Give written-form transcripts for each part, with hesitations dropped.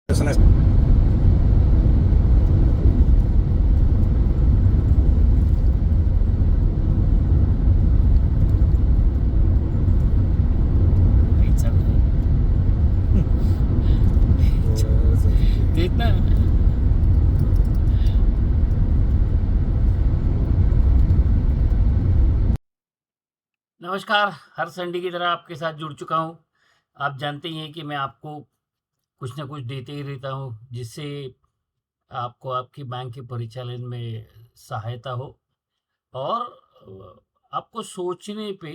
business. कितना नमस्कार। हर Sunday की तरह आपके साथ जुड़ चुका हूँ। आप जानते ही हैं कि मैं आपको कुछ ना कुछ देते ही रहता हूँ, जिससे आपको आपकी बैंक के परिचालन में सहायता हो और आपको सोचने पे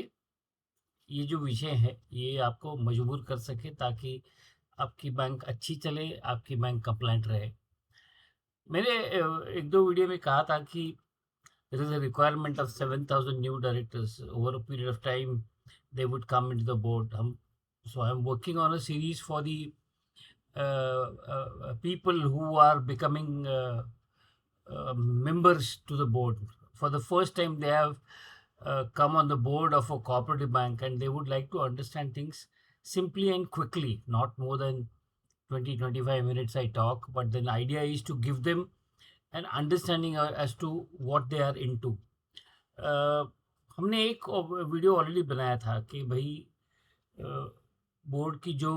ये जो विषय है, ये आपको मजबूर कर सके ताकि आपकी बैंक अच्छी चले, आपकी बैंक कंप्लायंट रहे। मैंने 1-2 वीडियो में कहा था कि there is a requirement of 7,000 new directors over a period of time. They would come into the board. So I'm working on a series for the people who are becoming members to the board. For the first time, they have come on the board of a cooperative bank, and they would like to understand things simply and quickly, not more than 20-25 minutes I talk, but the idea is to give them an understanding as to what they are into. अ, हमने एक video already बनाया था कि भाई board की जो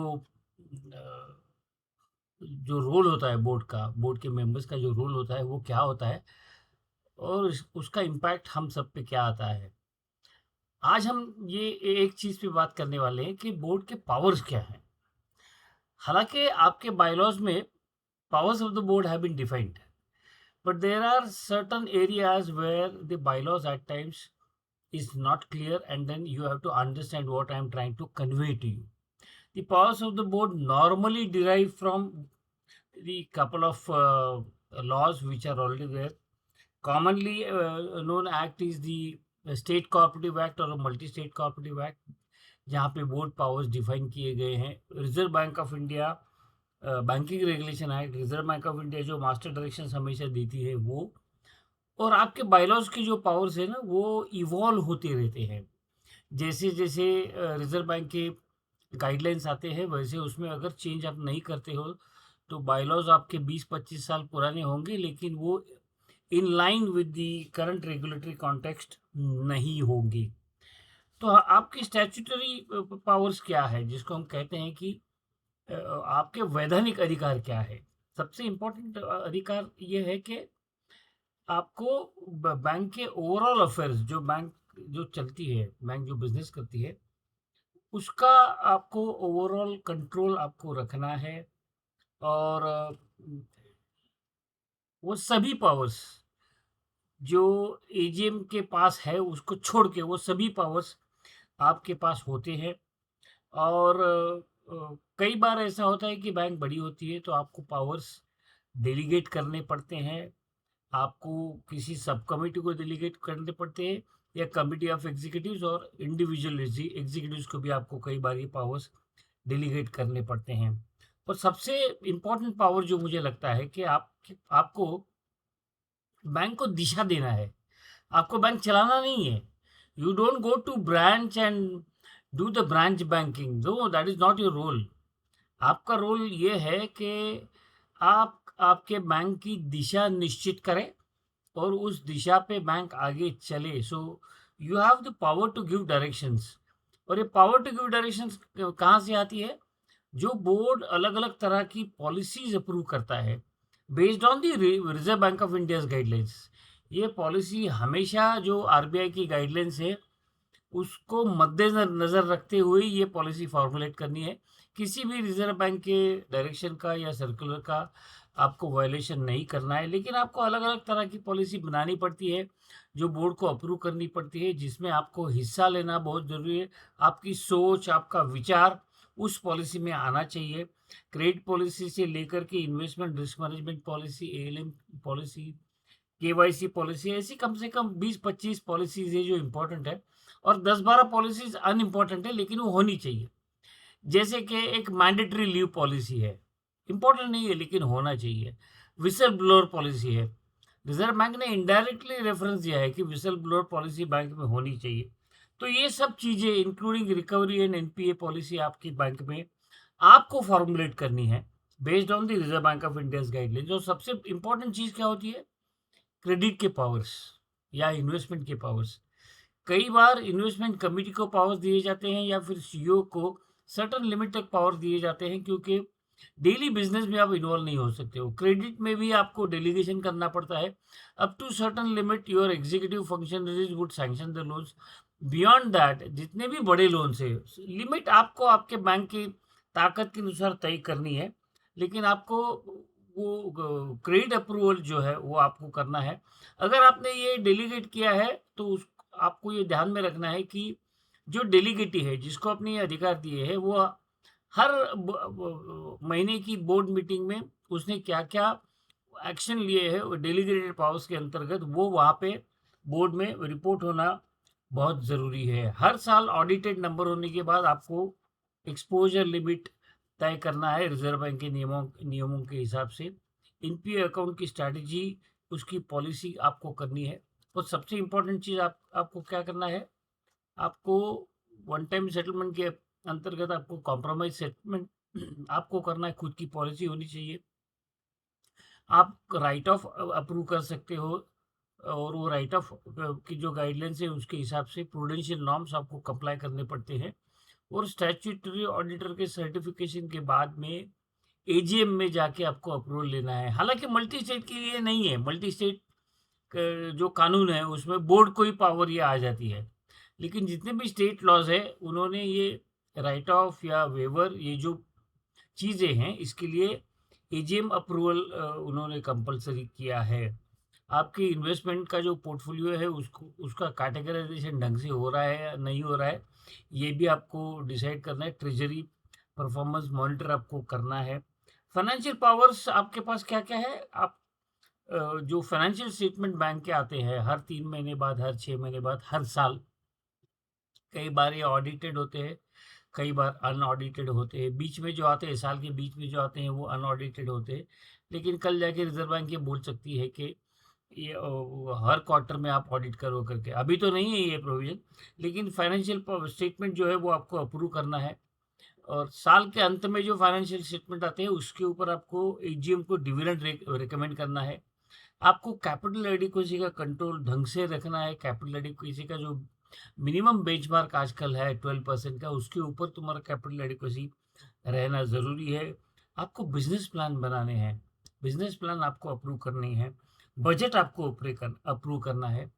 role होता है बोर्ड के मेंबर्स का जो रोल होता है वो क्या होता है और उसका इम्पैक्ट हम सब पे क्या आता है। आज हम ये एक चीज़ पे बात करने वाले हैं कि बोर्ड के पावर्स क्या हैं। हालांकि आपके बायलॉज में powers of the board have been defined, but there are certain areas where the bylaws at times is not clear, and then you have to understand what I am trying to convey to you. The powers of the board normally derive from the couple of laws which are already there. Commonly known act is the State Cooperative Act or a Multi-State Cooperative Act, जहाँ पे board powers define किए गए हैं। Reserve Bank of India banking regulation act, reserve Bank of India जो master directions हमेशा देती है वो, और आपके बायलॉज की जो पावर्स है ना वो इवॉल्व होते रहते हैं। जैसे जैसे रिजर्व बैंक के गाइडलाइंस आते हैं वैसे उसमें अगर चेंज आप नहीं करते हो तो बायलॉज आपके 20-25 साल पुराने होंगे, लेकिन वो in line with the current regulatory context नहीं होंगे। तो आपकी स्टैट्यूटरी पावर्स क्या है जिसको हम कहते हैं कि आपके वैधानिक अधिकार क्या है। सबसे इम्पोर्टेंट अधिकार ये है कि आपको बैंक के ओवरऑल अफेयर्स, जो चलती है, बैंक जो बिजनेस करती है उसका आपको ओवरऑल कंट्रोल आपको रखना है। और वो सभी पावर्स जो एजीएम के पास है उसको छोड़ के वो सभी पावर्स आपके पास होते हैं। और कई बार ऐसा होता है कि बैंक बड़ी होती है तो आपको पावर्स डेलीगेट करने पड़ते हैं, आपको किसी सब कमिटी को डेलीगेट करने पड़ते हैं या कमिटी ऑफ एग्जीक्यूटिव्स, और इंडिविजुअल एग्जीक्यूटिव्स को भी आपको कई बार ये पावर्स डेलीगेट करने पड़ते हैं। और सबसे इम्पोर्टेंट पावर जो मुझे लगता है कि आपको बैंक को दिशा देना है, आपको बैंक चलाना नहीं है। You don't go to branch and do the branch banking, no, that is not your role. आपका रोल ये है कि आप आपके बैंक की दिशा निश्चित करें और उस दिशा पे बैंक आगे चले। So you have the power to give directions. और ये पावर टू गिव डायरेक्शंस कहाँ से आती है? जो बोर्ड अलग अलग तरह की पॉलिसीज अप्रूव करता है based on the reserve Bank of India guidelines. ये पॉलिसी हमेशा जो आरबीआई की गाइडलाइंस है उसको मद्देनजर नज़र रखते हुए ये पॉलिसी फॉर्मुलेट करनी है। किसी भी रिजर्व बैंक के डायरेक्शन का या सर्कुलर का आपको वायलेशन नहीं करना है, लेकिन आपको अलग अलग तरह की पॉलिसी बनानी पड़ती है जो बोर्ड को अप्रूव करनी पड़ती है, जिसमें आपको हिस्सा लेना बहुत ज़रूरी है। आपकी सोच, आपका विचार उस पॉलिसी में आना चाहिए। क्रेडिट पॉलिसी से लेकर के investment risk management policy, ALM policy, KYC policy, ऐसी कम से कम 20-25 पॉलिसीज है जो इम्पोर्टेंट है, और 10-12 पॉलिसीज अनइम्पोर्टेंट है लेकिन वो होनी चाहिए। जैसे कि एक मैंडेटरी लीव पॉलिसी है, इम्पोर्टेंट नहीं है लेकिन होना चाहिए। विसल ब्लोअर पॉलिसी है, रिजर्व बैंक ने इनडायरेक्टली रेफरेंस दिया है कि विसल ब्लोअर पॉलिसी बैंक में होनी चाहिए। तो ये सब चीज़ें including recovery and NPA policy आपकी बैंक में आपको फॉर्मुलेट करनी है। Based on the reserve Bank of India's guidelines. और सबसे इंपॉर्टेंट चीज़ क्या होती है? क्रेडिट के पावर्स या इन्वेस्टमेंट के पावर्स। कई बार इन्वेस्टमेंट कमिटी को पावर्स दिए जाते हैं या फिर सीईओ को सर्टेन लिमिट तक पावर दिए जाते हैं, क्योंकि डेली बिजनेस में आप इन्वॉल्व नहीं हो सकते हो। क्रेडिट में भी आपको डेलीगेशन करना पड़ता है। Up to certain limit your executive functionaries would sanction the loans. Beyond that जितने भी बड़े लोन्स है, लिमिट आपको आपके बैंक की ताकत के अनुसार तय करनी है, लेकिन आपको वो क्रेडिट अप्रूवल जो है वो आपको करना है। अगर आपने ये डेलीगेट किया है तो उस आपको ये ध्यान में रखना है कि जो डेलीगेटी है जिसको आपने ये अधिकार दिए हैं, वो हर महीने की बोर्ड मीटिंग में उसने क्या क्या एक्शन लिए हैं डेलीगेटेड पावर्स के अंतर्गत, वो वहाँ पे बोर्ड में रिपोर्ट होना बहुत ज़रूरी है। हर साल ऑडिटेड नंबर होने के बाद आपको एक्सपोजर लिमिट तय करना है रिजर्व बैंक के नियमों नियमों के हिसाब से। एनपीए अकाउंट की स्ट्रैटेजी, उसकी पॉलिसी आपको करनी है। और सबसे इम्पोर्टेंट चीज़ आपको क्या करना है? आपको वन टाइम सेटलमेंट के अंतर्गत आपको कॉम्प्रोमाइज सेटलमेंट आपको करना है। खुद की पॉलिसी होनी चाहिए। आप राइट ऑफ अप्रूव कर सकते हो, और वो राइट ऑफ की जो गाइडलाइंस है उसके हिसाब से प्रूडेंशियल नॉर्म्स आपको कंप्लाई करने पड़ते हैं। और स्टैट्यूटरी ऑडिटर के सर्टिफिकेशन के बाद में एजीएम में जाके आपको अप्रूवल लेना है। हालांकि मल्टी स्टेट के लिए नहीं है, मल्टी स्टेट जो कानून है उसमें बोर्ड को ही पावर ये आ जाती है। लेकिन जितने भी स्टेट लॉज है उन्होंने ये राइट ऑफ या वेवर, ये जो चीज़ें हैं इसके लिए एजीएम अप्रूवल उन्होंने कंपलसरी किया है। आपके इन्वेस्टमेंट का जो पोर्टफोलियो है उसको उसका कैटेगराइजेशन ढंग से हो रहा है या नहीं हो रहा है, ये भी आपको डिसाइड करना है। ट्रेजरी परफॉर्मेंस मॉनिटर आपको करना है। फाइनेंशियल पावर्स आपके पास क्या क्या है? आप जो फाइनेंशियल स्टेटमेंट बैंक के आते हैं हर 3 महीने बाद, हर 6 महीने बाद, हर साल, कई बार ये ऑडिटेड होते हैं, कई बार अनऑडिटेड होते हैं। बीच में जो आते हैं, साल के बीच में जो आते हैं वो अनऑडिटेड होते हैं। लेकिन कल जाके रिजर्व बैंक ये बोल सकती है कि ये हर क्वार्टर में आप ऑडिट करो करके। अभी तो नहीं है ये प्रोविजन, लेकिन फाइनेंशियल स्टेटमेंट जो है वो आपको अप्रूव करना है। और साल के अंत में जो फाइनेंशियल स्टेटमेंट आते हैं उसके ऊपर आपको एजीएम को डिविडेंड रिकमेंड करना है। आपको कैपिटल एडिक्वेसी का कंट्रोल ढंग से रखना है। कैपिटल एडिक्वेसी का जो मिनिमम बेंचमार्क आजकल है 12% का, उसके ऊपर तुम्हारा कैपिटल एडिक्वेसी रहना ज़रूरी है। आपको बिजनेस प्लान बनाने हैं, बिजनेस प्लान आपको अप्रूव करनी है, बजट आपको अप्रूव करना है।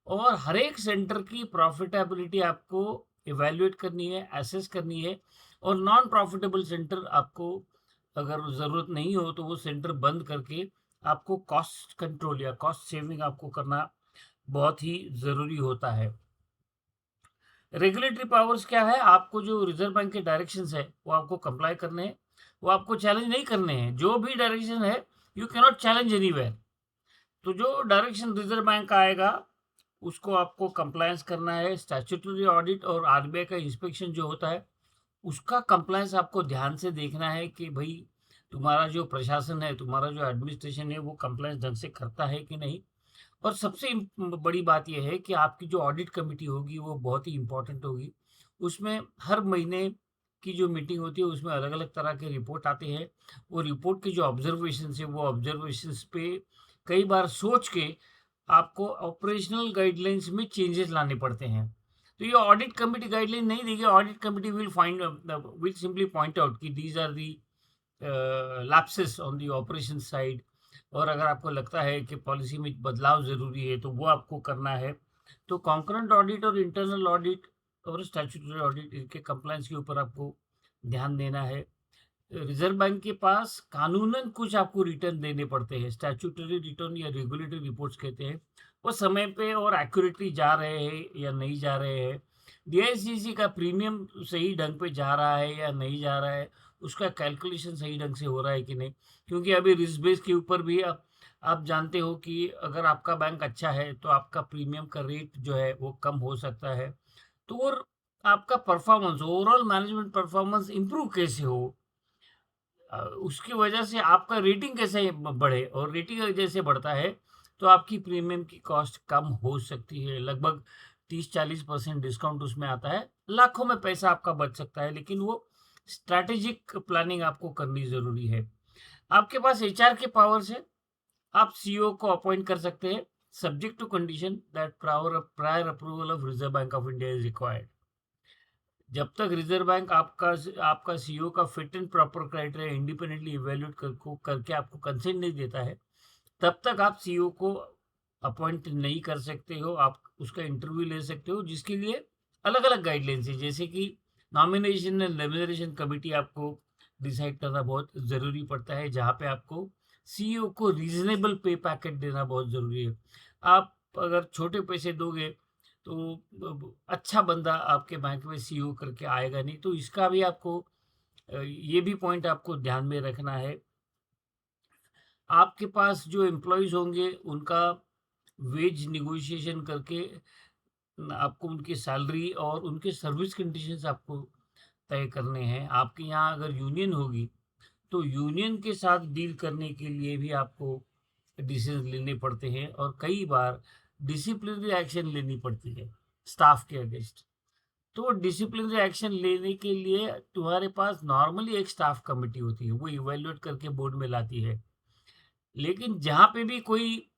और हर एक सेंटर की प्रॉफिटेबिलिटी आपको इवैल्यूएट करनी है, एसेस करनी है। और नॉन प्रॉफिटेबल सेंटर आपको, अगर ज़रूरत नहीं हो तो वो सेंटर बंद करके आपको कॉस्ट कंट्रोल या कॉस्ट सेविंग आपको करना बहुत ही ज़रूरी होता है। रेगुलेटरी पावर्स क्या है? आपको जो रिजर्व बैंक के डायरेक्शंस है वो आपको कंप्लाई करने हैं, वो आपको चैलेंज नहीं करने हैं। जो भी डायरेक्शन है you can not challenge anywhere. तो जो डायरेक्शन रिजर्व बैंक का आएगा उसको आपको कंप्लायंस करना है। स्टैट्यूटरी ऑडिट और आरबीआई का इंस्पेक्शन जो होता है उसका कंप्लायंस आपको ध्यान से देखना है कि भाई तुम्हारा जो प्रशासन है, तुम्हारा जो एडमिनिस्ट्रेशन है वो कंप्लायंस ढंग से करता है कि नहीं। और सबसे बड़ी बात यह है कि आपकी जो ऑडिट कमेटी होगी वो बहुत ही इम्पोर्टेंट होगी। उसमें हर महीने की जो मीटिंग होती है उसमें अलग अलग तरह के रिपोर्ट आते हैं। वो रिपोर्ट के जो ऑब्जर्वेशन है वो ऑब्जर्वेशंस पे कई बार सोच के आपको ऑपरेशनल गाइडलाइंस में चेंजेस लाने पड़ते हैं। तो ये ऑडिट कमेटी गाइडलाइन नहीं देगी। Audit committee will simply point out कि these are the lapses on the operation side. और अगर आपको लगता है कि पॉलिसी में बदलाव ज़रूरी है तो वो आपको करना है। तो कॉन्करेंट ऑडिट और इंटरनल ऑडिट और स्टैट्यूटरी ऑडिट, इनके कंप्लायंस के ऊपर आपको ध्यान देना है। रिजर्व बैंक के पास कानूनन कुछ आपको रिटर्न देने पड़ते हैं, स्टैट्यूटरी रिटर्न या रेगुलेटरी रिपोर्ट्स कहते हैं। वो समय पे और एक्यूरेटली जा रहे हैं या नहीं जा रहे हैं। डीआईसीसी का प्रीमियम सही ढंग पे जा रहा है या नहीं जा रहा है, उसका कैलकुलेशन सही ढंग से हो रहा है कि नहीं। क्योंकि अभी रिस्क बेस के ऊपर भी आप जानते हो कि अगर आपका बैंक अच्छा है तो आपका प्रीमियम का रेट जो है वो कम हो सकता है। तो और आपका performance, overall management performance improve कैसे हो, उसकी वजह से आपका रेटिंग कैसे बढ़े। और रेटिंग जैसे बढ़ता है तो आपकी प्रीमियम की कॉस्ट कम हो सकती है। लगभग 30-40% डिस्काउंट उसमें आता है। लाखों में पैसा आपका बच सकता है, लेकिन वो स्ट्रैटेजिक प्लानिंग आपको करनी ज़रूरी है। आपके पास एचआर के पावर्स है, आप सीईओ को अपॉइंट कर सकते हैं, subject to condition that prior approval of Reserve Bank of India is required. जब तक रिजर्व बैंक आपका सीईओ का fit and proper criteria independently evaluate करके आपको कंसेंट नहीं देता है, तब तक आप सीईओ को अपॉइंट नहीं कर सकते हो। आप उसका इंटरव्यू ले सकते हो, जिसके लिए अलग अलग गाइडलाइंस है, जैसे कि नॉमिनेशन एंड रेम्यूनरेशन कमिटी आपको डिसाइड करना बहुत ज़रूरी पड़ता है, जहाँ पे आपको सीईओ को रीजनेबल पे पैकेट देना बहुत ज़रूरी है। आप अगर छोटे पैसे दोगे तो अच्छा बंदा आपके बैंक में सीईओ करके आएगा नहीं। तो इसका भी आपको ये भी पॉइंट आपको ध्यान में रखना है। आपके पास जो एम्प्लॉइज़ होंगे उनका वेज नेगोशिएशन करके आपको उनकी सैलरी और उनके सर्विस कंडीशंस आपको तय करने हैं। आपके यहाँ अगर यूनियन होगी, तो यूनियन के साथ डील करने के लिए भी आपको डिसीज़न लेने पड़ते हैं और कई बार डिसिप्लिनरी एक्शन लेनी पड़ती है स्टाफ के अगेंस्ट। तो डिसिप्लिनरी एक्शन लेने के लिए तुम्हारे पास नॉर्मली एक स्टाफ कमिटी होती है, वो इवैल्यूएट करके बोर्ड में लाती है। लेकिन जहाँ पे भी कोई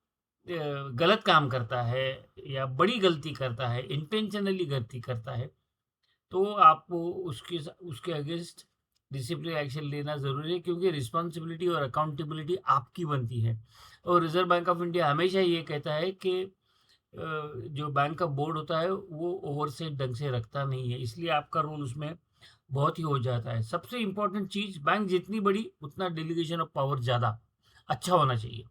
गलत काम करता है या बड़ी गलती करता है, इंटेंशनली गलती करता है, तो आपको उसके अगेंस्ट डिसिप्लिनरी एक्शन लेना ज़रूरी है, क्योंकि रिस्पॉन्सिबिलिटी और अकाउंटेबिलिटी आपकी बनती है। और रिज़र्व बैंक ऑफ इंडिया हमेशा ये कहता है कि जो बैंक का बोर्ड होता है वो ओवरसीट ढंग से रखता नहीं है, इसलिए आपका रोल उसमें बहुत ही हो जाता है। सबसे इम्पोर्टेंट चीज़, बैंक जितनी बड़ी उतना डेलीगेशन ऑफ पावर ज़्यादा अच्छा होना चाहिए।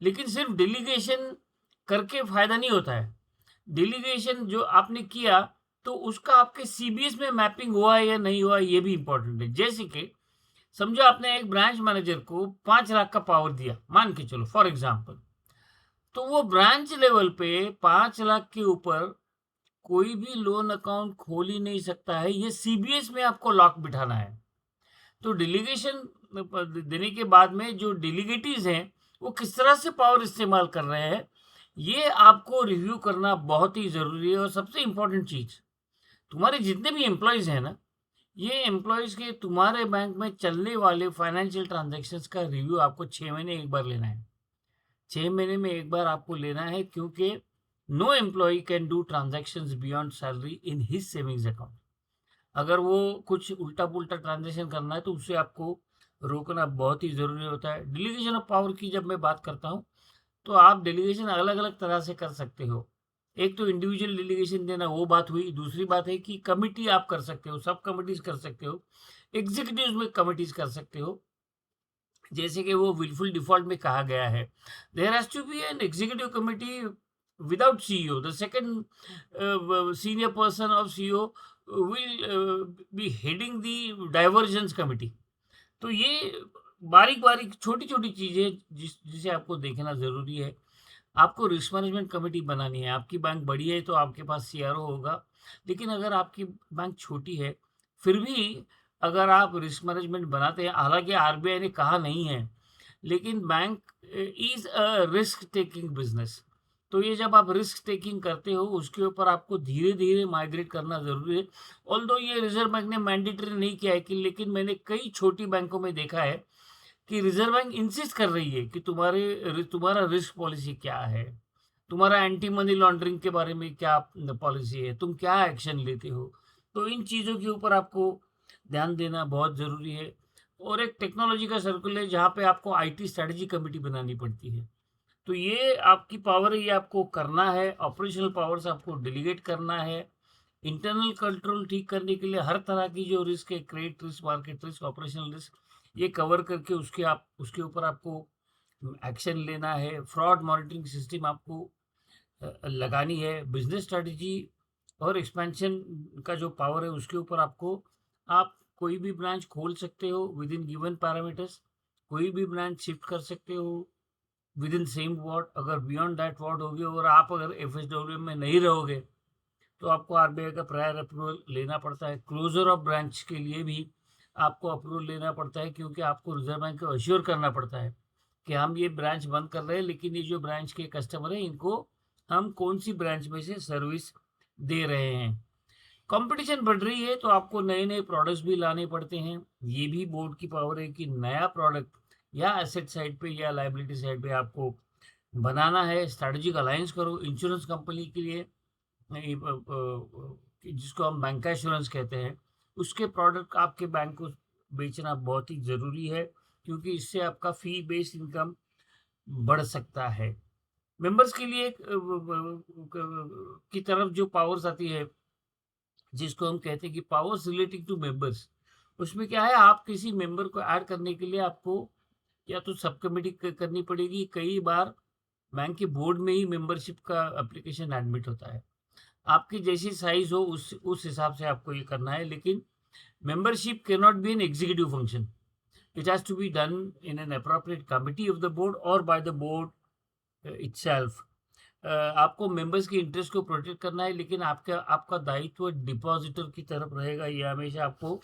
लेकिन सिर्फ डेलीगेशन करके फ़ायदा नहीं होता है। डेलीगेशन जो आपने किया, तो उसका आपके सीबीएस में मैपिंग हुआ है या नहीं हुआ, ये भी इम्पोर्टेंट है। जैसे कि समझो आपने एक ब्रांच मैनेजर को 5 लाख का पावर दिया, मान के चलो फॉर एग्ज़ाम्पल। तो वो ब्रांच लेवल पे 5 लाख के ऊपर कोई भी लोन अकाउंट खोल ही नहीं सकता है, ये सीबीएस में आपको लॉक बिठाना है। तो डेलीगेशन देने के बाद में जो डेलीगेटीज हैं, वो किस तरह से पावर इस्तेमाल कर रहे हैं, ये आपको रिव्यू करना बहुत ही ज़रूरी है। और सबसे इम्पोर्टेंट चीज़, तुम्हारे जितने भी एम्प्लॉयज़ हैं ना, ये एम्प्लॉयज़ के तुम्हारे बैंक में चलने वाले फाइनेंशियल ट्रांजैक्शंस का रिव्यू आपको 6 महीने एक बार लेना है। 6 महीने में एक बार आपको लेना है, क्योंकि no employee can do transactions beyond salary in his savings account. अगर वो कुछ उल्टा-पुल्टा ट्रांज़ैक्शन करना है, तो उससे आपको रोकना बहुत ही ज़रूरी होता है। डेलीगेशन ऑफ पावर की जब मैं बात करता हूँ, तो आप डेलीगेशन अलग-अलग तरह से कर सकते हो। एक तो इंडिविजुअल डेलीगेशन देना, वो बात हुई। दूसरी बात है कि कमिटी आप कर सकते हो, सब कमिटीज़ कर सकते हो, एग्ज़ीक्यूटिव्स में कमिटीज़ कर सकते हो। जैसे कि वो विलफुल डिफ़ॉल्ट में कहा गया है, there has to be an executive committee without CEO, the second senior person of CEO will be heading the divergence committee. तो ये बारीक-बारीक, छोटी-छोटी चीज़ें जिसे आपको देखना ज़रूरी है। आपको रिस्क मैनेजमेंट कमेटी बनानी है। आपकी बैंक बड़ी है तो आपके पास सीआरओ होगा, लेकिन अगर आपकी बैंक छोटी है, फिर भी अगर आप रिस्क मैनेजमेंट बनाते हैं, हालाँकि आरबीआई ने कहा नहीं है, लेकिन bank is a risk taking business. तो ये जब आप रिस्क टेकिंग करते हो, उसके ऊपर आपको धीरे-धीरे माइग्रेट करना ज़रूरी है। ऑल्दो ये रिज़र्व बैंक ने मैंडेटरी नहीं किया है, कि लेकिन मैंने कई छोटी बैंकों में देखा है कि रिज़र्व बैंक इंसिस्ट कर रही है कि तुम्हारा रिस्क पॉलिसी क्या है? तुम्हारा एंटी मनी लॉन्ड्रिंग के बारे में क्या पॉलिसी है? तुम क्या एक्शन लेते हो? तो इन चीज़ों के ऊपर आपको ध्यान देना बहुत ज़रूरी है। और एक टेक्नोलॉजी का सर्कल है, जहाँ पे आपको आईटी स्ट्रैटेजी कमिटी बनानी पड़ती है। तो ये आपकी पावर है, ये आपको करना है। ऑपरेशनल पावर्स आपको डेलीगेट करना है। इंटरनल कंट्रोल ठीक करने के लिए हर तरह की जो रिस्क है, credit risk, market risk, operational risk, ये कवर करके उसके ऊपर आपको एक्शन लेना है। फ्रॉड मॉनिटरिंग सिस्टम आपको लगानी है। बिजनेस स्ट्रेटजी और एक्सपेंशन का जो पावर है, उसके ऊपर आप कोई भी ब्रांच खोल सकते हो विद इन गिवन पैरामीटर्स। कोई भी ब्रांच शिफ्ट कर सकते हो विद इन सेम वार्ड। अगर बियॉन्ड दैट वार्ड होगी और आप अगर एफएसडब्ल्यू में नहीं रहोगे, तो आपको आरबीआई का प्रायर अप्रूवल लेना पड़ता है। क्लोजर ऑफ ब्रांच के लिए भी आपको अप्रूवल लेना पड़ता है, क्योंकि आपको रिजर्व बैंक को अश्योर करना पड़ता है कि हम ये ब्रांच बंद कर रहे हैं, लेकिन ये जो ब्रांच के कस्टमर हैं, इनको हम कौन सी ब्रांच में से सर्विस दे रहे हैं। कंपटीशन बढ़ रही है, तो आपको नए नए प्रोडक्ट्स भी लाने पड़ते हैं। ये भी बोर्ड की पावर है कि नया प्रोडक्ट या एसेट साइड पे या लायबिलिटी साइड पे आपको बनाना है, स्ट्रैटेजिक अलायंस करो इंश्योरेंस कंपनी के लिए, जिसको हम बैंक एश्योरेंस कहते हैं, उसके प्रोडक्ट आपके बैंक को बेचना बहुत ही ज़रूरी है, क्योंकि इससे आपका फ़ी बेस्ड इनकम बढ़ सकता है। मेंबर्स के लिए की तरफ जो पावर्स आती है, जिसको हम कहते हैं कि पावर्स रिलेटिंग टू मेंबर्स, उसमें क्या है, आप किसी मेंबर को ऐड करने के लिए आपको या तो सब कमिटी करनी पड़ेगी, कई बार बैंक के बोर्ड में ही मेंबरशिप का एप्लीकेशन एडमिट होता है। आपकी जैसी साइज हो उस हिसाब से आपको ये करना है, लेकिन membership can not be an executive function, it has to be done in an appropriate committee of the board और बाय द बोर्ड इटसेल्फ। आपको मेंबर्स के इंटरेस्ट को प्रोटेक्ट करना है, लेकिन आपका आपका दायित्व डिपॉजिटर की तरफ रहेगा, ये हमेशा आपको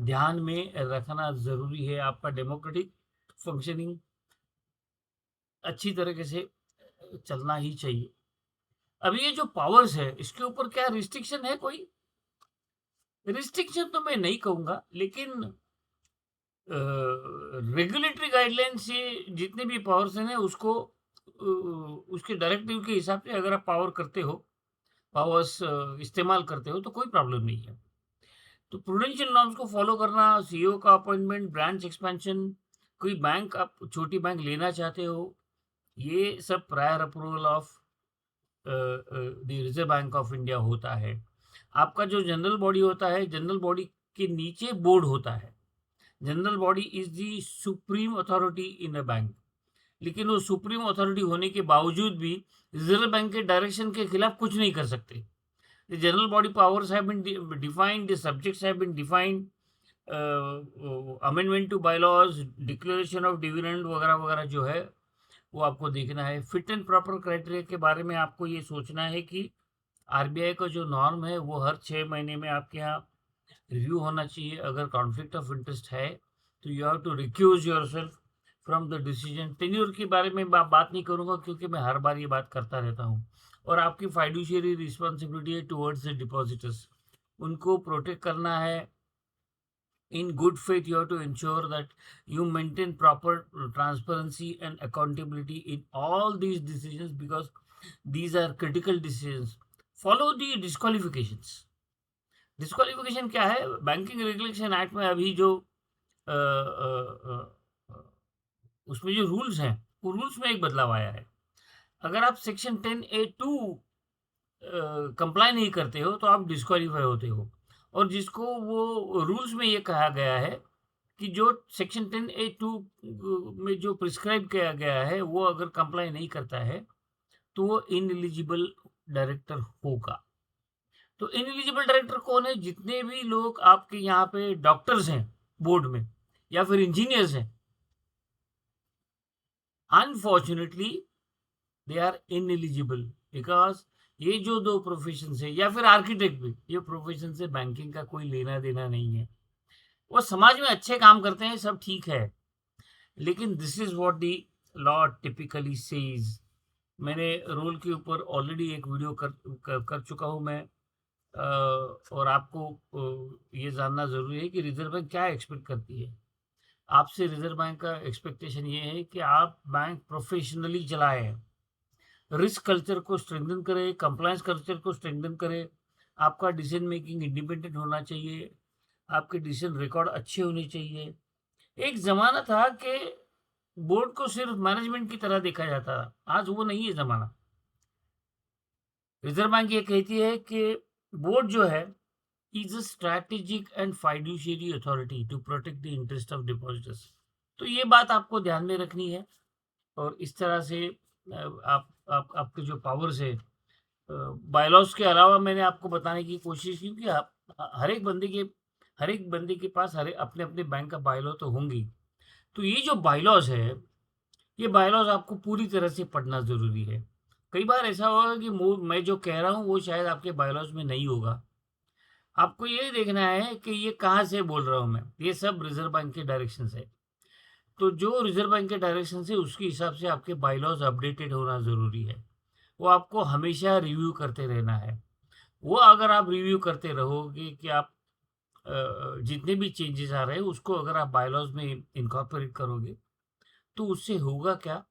ध्यान में रखना ज़रूरी है। आपका डेमोक्रेटिक फंक्शनिंग अच्छी तरीके से चलना ही चाहिए। अब ये जो पावर्स है, इसके ऊपर क्या रिस्ट्रिक्शन है कोई? रिस्ट्रिक्शन तो मैं नहीं कहूँगा, लेकिन रेगुलेटरी गाइडलाइन से जितने भी पावर्स हैं ना, उसको उसके डायरेक्टिव के हिसाब से अगर आप पावर्स इस्तेमाल करते हो तो कोई प्रॉब्लम नहीं है। तो प्रूडेंशियल नॉर्म्स को फॉलो करना, सीईओ का अपॉइंटमेंट, ब्रांच एक्सपेंशन, कोई बैंक आप छोटी बैंक लेना चाहते हो, ये सब prior approval of the reserve Bank of India होता है। आपका जो जनरल बॉडी होता है, जनरल बॉडी के नीचे बोर्ड होता है। General body is the supreme authority in a bank, लेकिन वो सुप्रीम अथॉरिटी होने के बावजूद भी रिजर्व बैंक के डायरेक्शन के खिलाफ कुछ नहीं कर सकते। The general body powers have been defined, the subjects have been defined, amendment to bylaws, declaration of dividend वगैरह वगैरह जो है वो आपको देखना है। फिट एंड प्रॉपर क्राइटेरिया के बारे में आपको ये सोचना है कि आरबीआई का जो नॉर्म है वो हर 6 महीने में आपके यहाँ रिव्यू होना चाहिए। अगर कॉन्फ्लिक्ट ऑफ इंटरेस्ट है तो you have to recuse yourself from the decision. Tenure के बारे में बात नहीं करूँगा, क्योंकि मैं हर बार ये बात करता रहता हूँ। और आपकी फाइड्यूशियरी रिस्पॉन्सिबिलिटी है टुवर्ड्स द डिपॉजिटर्स, उनको प्रोटेक्ट करना है। In good faith, you have to ensure that you maintain proper transparency and accountability in all these decisions, because these are critical decisions. Follow the disqualifications. Disqualification क्या है? Banking regulation act में अभी जो अ, अ, अ, उसमें जो rules हैं, वो rules में एक बदलाव आया है। अगर आप सेक्शन 10A2 कंप्लाई नहीं करते हो तो आप डिस्क्वालीफाई होते हो। और जिसको वो रूल्स में ये कहा गया है कि जो सेक्शन 10A2 में जो प्रिस्क्राइब किया गया है, वो अगर कंप्लाई नहीं करता है तो वो इनएलिजिबल डायरेक्टर होगा। तो इनएलिजिबल डायरेक्टर कौन है? जितने भी लोग आपके यहाँ पे डॉक्टर्स हैं बोर्ड में, या फिर इंजीनियर्स हैं, unfortunately they are ineligible, because ये जो दो प्रोफेशन है, या फिर आर्किटेक्ट भी, ये प्रोफेशन से बैंकिंग का कोई लेना देना नहीं है। वो समाज में अच्छे काम करते हैं, सब ठीक है, लेकिन this is what the law typically says. मैंने रूल के ऊपर ऑलरेडी एक वीडियो कर चुका हूँ मैं। और आपको ये जानना ज़रूरी है कि रिजर्व बैंक क्या एक्सपेक्ट करती है आपसे। रिजर्व बैंक का एक्सपेक्टेशन ये है कि आप बैंक प्रोफेशनली चलाएं, रिस्क कल्चर को स्ट्रेंथन करे, कंप्लायंस कल्चर को स्ट्रेंथन करे, आपका डिसीजन मेकिंग इंडिपेंडेंट होना चाहिए, आपके डिसीजन रिकॉर्ड अच्छे होने चाहिए। एक ज़माना था कि बोर्ड को सिर्फ मैनेजमेंट की तरह देखा जाता था, आज वो नहीं है ज़माना। रिजर्व बैंक ये कहती है कि बोर्ड जो है is a strategic and fiduciary authority to protect the interest of depositors. तो ये बात आपको ध्यान में रखनी है। और इस तरह से आप आपके जो पावर्स है, बायलॉज के अलावा मैंने आपको बताने की कोशिश की कि आप हर एक बंदे के पास हर अपने अपने बैंक का बायलॉ तो होंगी। तो ये जो बायलॉज है, ये बायलॉज आपको पूरी तरह से पढ़ना ज़रूरी है। कई बार ऐसा होगा कि मैं जो कह रहा हूँ वो शायद आपके बायलॉज में नहीं होगा। आपको ये देखना है कि ये कहाँ से बोल रहा हूँ मैं, ये सब रिजर्व बैंक के डायरेक्शन है। तो जो रिजर्व बैंक के डायरेक्शन से उसके हिसाब से आपके बायलॉज अपडेटेड होना ज़रूरी है। वो आपको हमेशा रिव्यू करते रहना है। वो अगर आप रिव्यू करते रहोगे कि आप जितने भी चेंजेस आ रहे हैं उसको अगर आप बायलॉज में इनकॉर्पोरेट करोगे तो उससे होगा क्या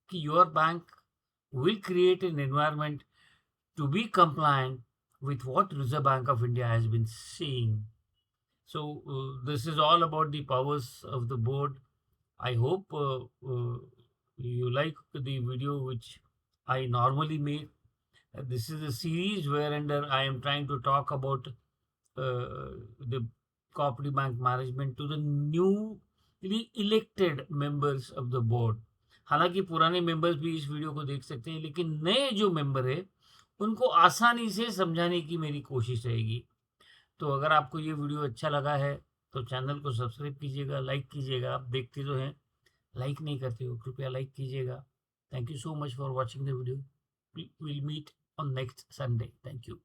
कि your bank will create an environment to be compliant with what Reserve Bank of India has been saying. So this is all about the powers of the board. I hope you like the video which I normally make. This is a series whereunder I am trying to talk about the cooperative bank management to the newly elected members of the board. हालांकि पुराने members भी इस video को देख सकते हैं, लेकिन नए जो मेंबर है उनको आसानी से समझाने की मेरी कोशिश रहेगी। तो अगर आपको ये वीडियो अच्छा लगा है तो चैनल को सब्सक्राइब कीजिएगा, लाइक कीजिएगा। आप देखते तो हैं, लाइक नहीं करते हो, कृपया लाइक कीजिएगा। Thank you so much for watching the video. Will meet on next Sunday. Thank you.